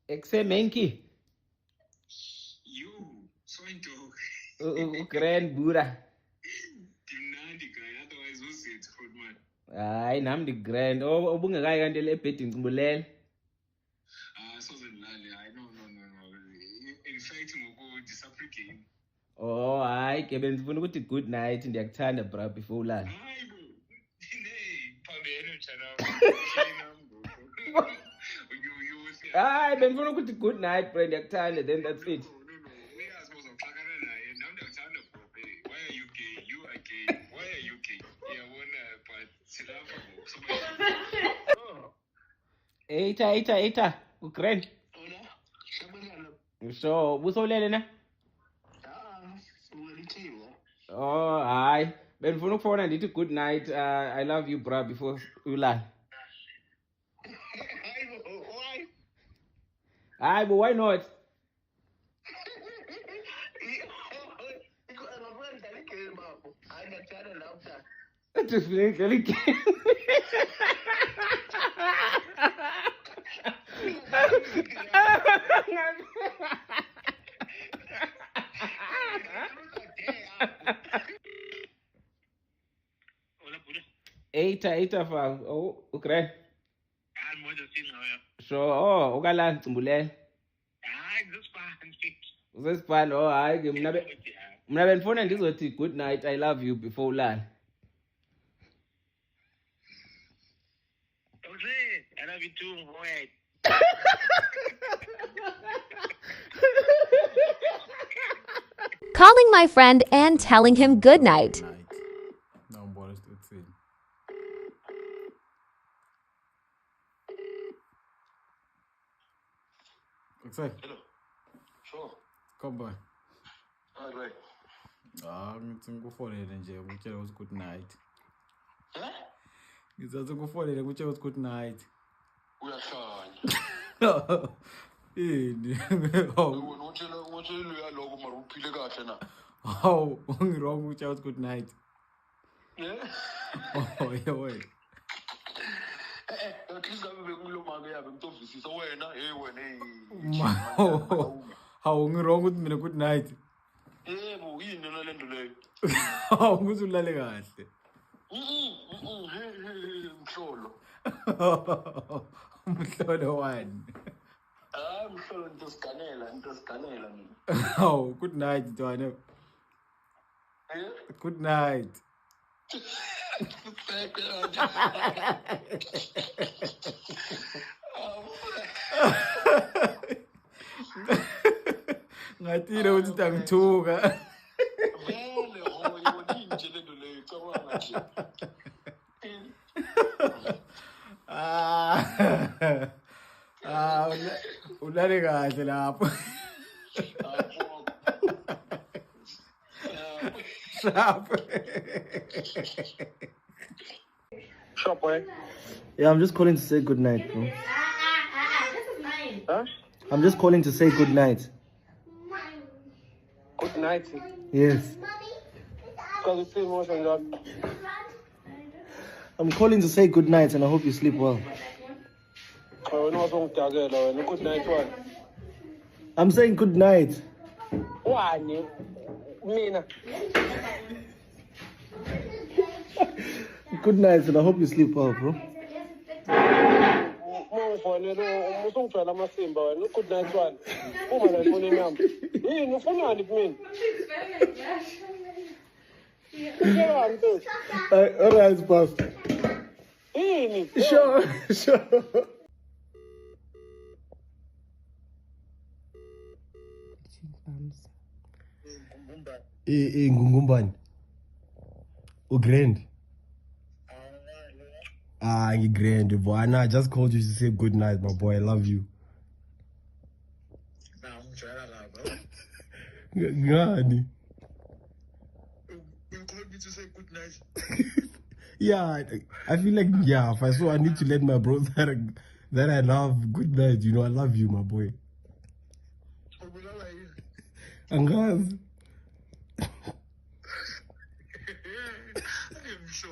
Menki. You, so into Grand Buddha. Dimnandi guy, otherwise who's it, Footman? Hayi nami ndi-grand. Ubungekayi kanti le ebhedini ngicimbulela. Sozendlali, hayi no. In fact, ngoku-disapplicate. Oh, hayi ke bendifuna ukuthi good night, ndiyakuthanda bra before ulala. Hayi bo, phambene mtshana. Hayi bendifuna ukuthi good night bro, ndiyakuthanda, then that's it. No. Uyazi bozoxakana naye, nam ndiyakuthanda bro. Why are you gay? You are gay. Why are you gay? Iyabona, but silapha ngoku. Eita, ugrand. Hola, shabalala. So, busowulele na? Oh, hayi. Bendifuna ukufona ndithi good night. I love you bra before ulala. Why? Hayi, but why not? Eita fam. Oh, ukren. So, ukalala ngicimbulela. Usesiphala. Oh, hayi ke mina bendifuna ndizothi good night, I love you before ulala. I love you too, boy. Calling my friend and telling him good night. Não, bora estou de filho. Hello. Sure. Come by. All right. Ngithi ngikufonele nje ngikutshela ukuthi good night. Eh? Ngizathi ngikufonele ngikutshela ukuthi good night. Uyahlanya. Yini? Wena utshela uyaloko mara uphile kahle na. Hawu, ungirong ngikutshela ukuthi good night. Oh, yewena. At least ngabe bekulo make yabe ngitovisisa wena, Hawu, ungirong ukuthi mina good night. Yebo, yini nale nto leyo? Hawu, ukuthi ulale kahle. Mhlolo. Umhlolo wani? Mhlolo into siganela mina. Hawu, good night Ntwana. Good night. Ngathile ukuthi ngitangithuka. Vele yona inje lento leyo cabanga nje. Ulale kahle lapho. Sharp. Shop, boy. Yeah, I'm just calling to say good night, bro. This is mine. Huh? I'm just calling to say good night. Good night. Yes. Because it's still motion job. I'm calling to say good night and I hope you sleep well. Good night, one. I'm saying good night. One, Mina. Good night and I hope you sleep well, bro. Good night, one. Alright, boss. Sure. Ngumbani. Ugrand. Grand boy. I just called you to say good night, my boy. I love you. Ngani? You called me to say good night. Yeah, I feel like so I need to let my bro that I love good night. You know, I love you, my boy. Angazi. I'm sure,